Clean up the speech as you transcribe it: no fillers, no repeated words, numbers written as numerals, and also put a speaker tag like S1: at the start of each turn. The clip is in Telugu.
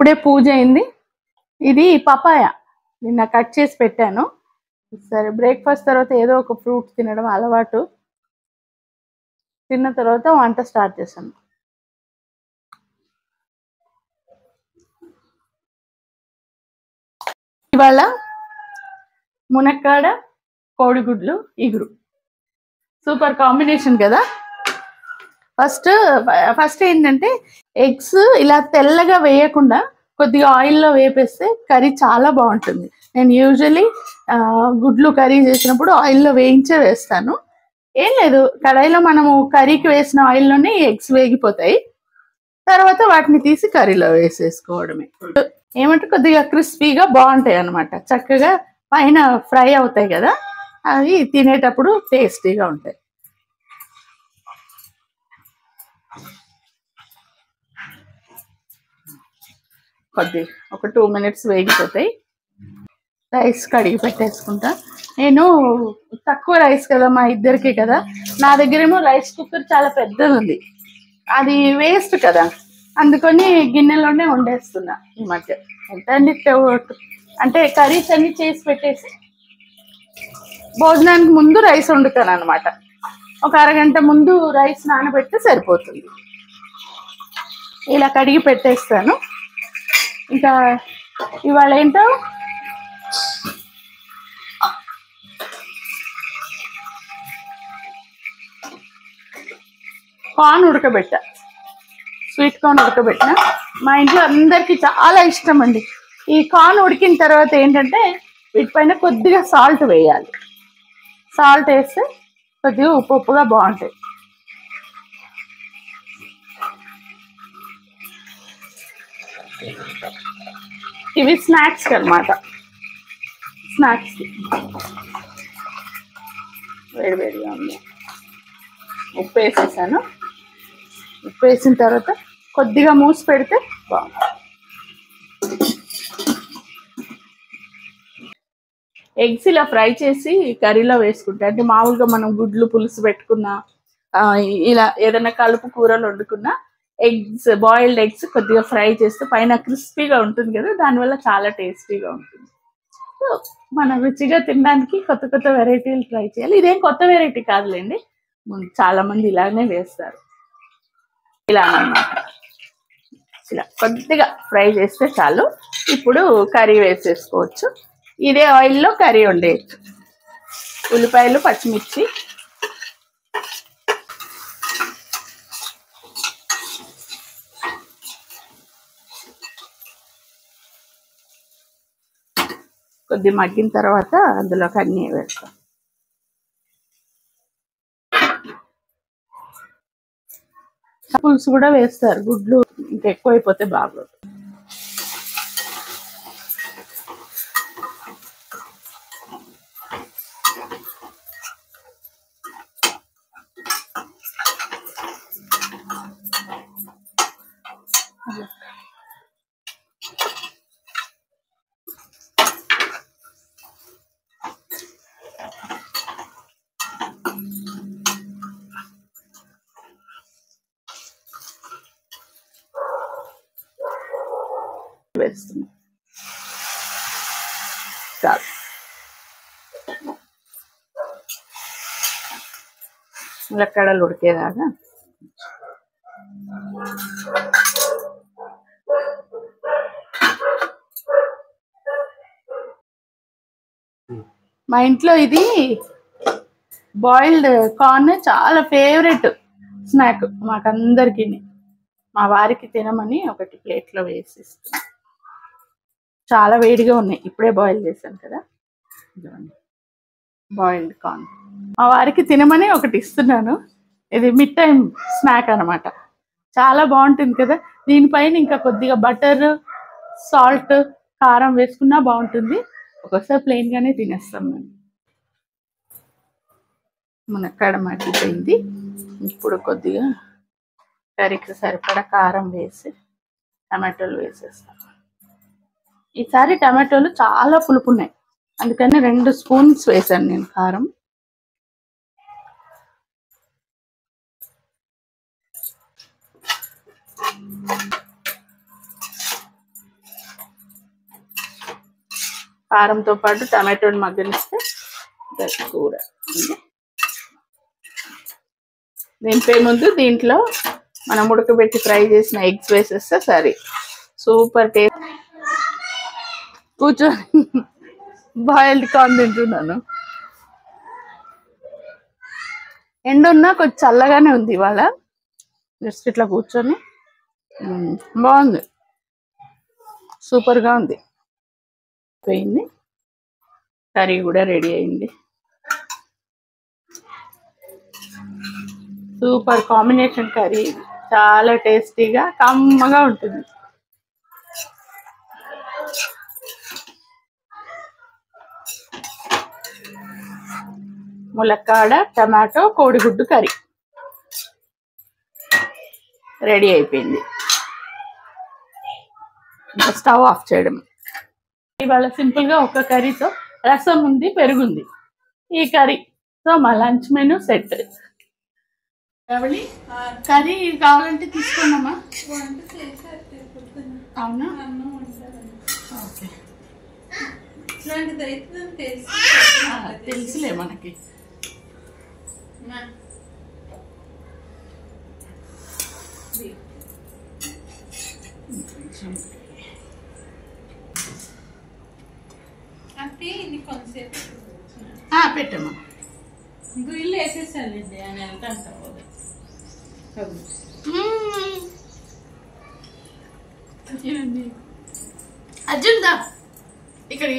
S1: ఇప్పుడే పూజ అయింది. ఇది పపాయ నిన్న కట్ చేసి పెట్టాను. సరే బ్రేక్ఫాస్ట్ తర్వాత ఏదో ఒక ఫ్రూట్ తినడం అలవాటు. తిన్న తర్వాత వంట స్టార్ట్ చేశాను. ఇవాళ మునక్కాడ కోడిగుడ్లు ఇగురు సూపర్ కాంబినేషన్ కదా. ఫస్ట్ ఏంటంటే ఎగ్స్ ఇలా తెల్లగా వేయకుండా కొద్దిగా ఆయిల్లో వేపేస్తే కర్రీ చాలా బాగుంటుంది. నేను యూజువలీ గుడ్లు కర్రీ చేసినప్పుడు ఆయిల్లో వేయించే వేస్తాను. ఏం లేదు, కడాయిలో మనము కర్రీకి వేసిన ఆయిల్లోనే ఎగ్స్ వేగిపోతాయి. తర్వాత వాటిని తీసి కర్రీలో వేసేసుకోవడమే. ఏమంటే కొద్దిగా క్రిస్పీగా బాగుంటాయి అన్నమాట. చక్కగా పైన ఫ్రై అవుతాయి కదా, అవి తినేటప్పుడు టేస్టీగా ఉంటాయి. కొద్ది ఒక 2 minutes వేగిపోతాయి. రైస్ కడిగి పెట్టేసుకుంటా. నేను తక్కువ రైస్ కదా, మా ఇద్దరికి కదా. నా దగ్గరేమో రైస్ కుక్కర్ చాలా పెద్దది ఉంది, అది వేస్ట్ కదా, అందుకని గిన్నెలోనే వండేస్తున్నా ఈ మధ్య. ఎంతండి అంటే కర్రీస్ అన్ని చేసి పెట్టేసి భోజనానికి ముందు రైస్ వండుతాను అనమాట. ఒక అరగంట ముందు రైస్ నానబెడితే సరిపోతుంది. ఇలా కడిగి పెట్టేస్తాను. ఇంకా ఇవాళ ఏంటో కార్న్ ఉడకబెట్టా, స్వీట్ కార్న్ ఉడకబెట్టిన. మా ఇంట్లో అందరికీ చాలా ఇష్టం అండి. ఈ కార్న్ ఉడికిన తర్వాత ఏంటంటే వీటిపైన కొద్దిగా సాల్ట్ వేయాలి. సాల్ట్ వేస్తే కొద్దిగా ఉప్పుగా బాగుంటాయి. ఇవి స్నాక్స్కి అనమాట. స్నాక్స్కి వేడివేడిగా ఉంది. ఉప్పు వేసేసాను. ఉప్పు వేసిన తర్వాత కొద్దిగా మూసి పెడితే బాగుంటుంది. ఎగ్స్ ఇలా ఫ్రై చేసి కర్రీలో వేసుకుంటే, అంటే మామూలుగా మనం గుడ్లు పులుసు పెట్టుకున్నా, ఇలా ఏదైనా కలుపు కూరలు వండుకున్నా ఎగ్స్, బాయిల్డ్ ఎగ్స్ కొద్దిగా ఫ్రై చేస్తే పైన క్రిస్పీగా ఉంటుంది కదా, దానివల్ల చాలా టేస్టీగా ఉంటుంది. సో మనం రుచిగా తినడానికి కొత్త కొత్త వెరైటీలు ట్రై చేయాలి. ఇదేం కొత్త వెరైటీ కాదులేండి, చాలా మంది ఇలానే వేస్తారు. ఇలా అన్నమాట. ఇలా కొద్దిగా ఫ్రై చేస్తే చాలు. ఇప్పుడు కర్రీ వేసేసుకోవచ్చు. ఇదే ఆయిల్లో కర్రీ వండేయచ్చు. ఉల్లిపాయలు, పచ్చిమిర్చి, కొద్ది మగ్గిన తర్వాత అందులోకి అన్నీ వేస్తాం. పులుసు కూడా వేస్తారు. గుడ్లు ఇంకెక్కువైపోతే బాగోదు. వేస్తున్నాం చాలు. ములక్కాడలు ఉడికేదాకా మా ఇంట్లో ఇది బాయిల్డ్ కార్న్ చాలా ఫేవరెట్ స్నాక్ మాకందరికి. మా వారికి తినమని ఒకటి ప్లేట్లో వేసిస్తున్నా. చాలా వేడిగా ఉన్నాయి, ఇప్పుడే బాయిల్ చేశాను కదా. బాయిల్డ్ కార్న్ మా వారికి తినమని ఒకటి ఇస్తున్నాను. ఇది మిడ్ టైం స్నాక్ అనమాట. చాలా బాగుంటుంది కదా. దీనిపైన ఇంకా కొద్దిగా బటర్, సాల్ట్, కారం వేసుకున్నా బాగుంటుంది. ఒక్కోసారి ప్లెయిన్గానే తినేస్తాం మేము. మునక్కాడ మగ్గిపోయింది. ఇప్పుడు కొద్దిగా కర్రీకి సరిపడా కారం వేసి టమాటోలు వేసేస్తాం. ఈసారి టమాటోలు చాలా పులుపు ఉన్నాయి, అందుకని 2 స్పూన్స్ వేసాను నేను కారం. కారంతో పాటు టమాటోని మగ్గనిస్తే కూర దింపే ముందు దీంట్లో మనం ఉడకబెట్టి ఫ్రై చేసిన ఎగ్స్ వేసేస్తే సరే సూపర్ టేస్ట్. కూర్చొని బాయిల్డ్ కార్న్ తింటున్నాను. ఎండున్నా కొంచెం చల్లగానే ఉంది ఇవాళ. జస్ట్ ఇట్లా కూర్చొని బాగుంది, సూపర్గా ఉంది. పోయింది, కర్రీ కూడా రెడీ అయింది. సూపర్ కాంబినేషన్ కర్రీ, చాలా టేస్టీగా కమ్మగా ఉంటుంది. ములక్కాడ టమాటో కోడిగుడ్డు కర్రీ రెడీ అయిపోయింది. స్టవ్ ఆఫ్ చేయడం. ఇవాళ సింపుల్గా ఒక కర్రీతో, రసం ఉంది, పెరుగుంది, ఈ కర్రీతో మా లంచ్ మెనూ సెట్. కర్రీ కావాలంటే తీసుకున్నామా? అవునా? ఓకే, తెలుసులే మనకి. పెట్టమ్మా,
S2: గ్రిల్ వేసేసానండి అని వెళ్తాను.
S1: అర్జున్ దా ఇక్కడ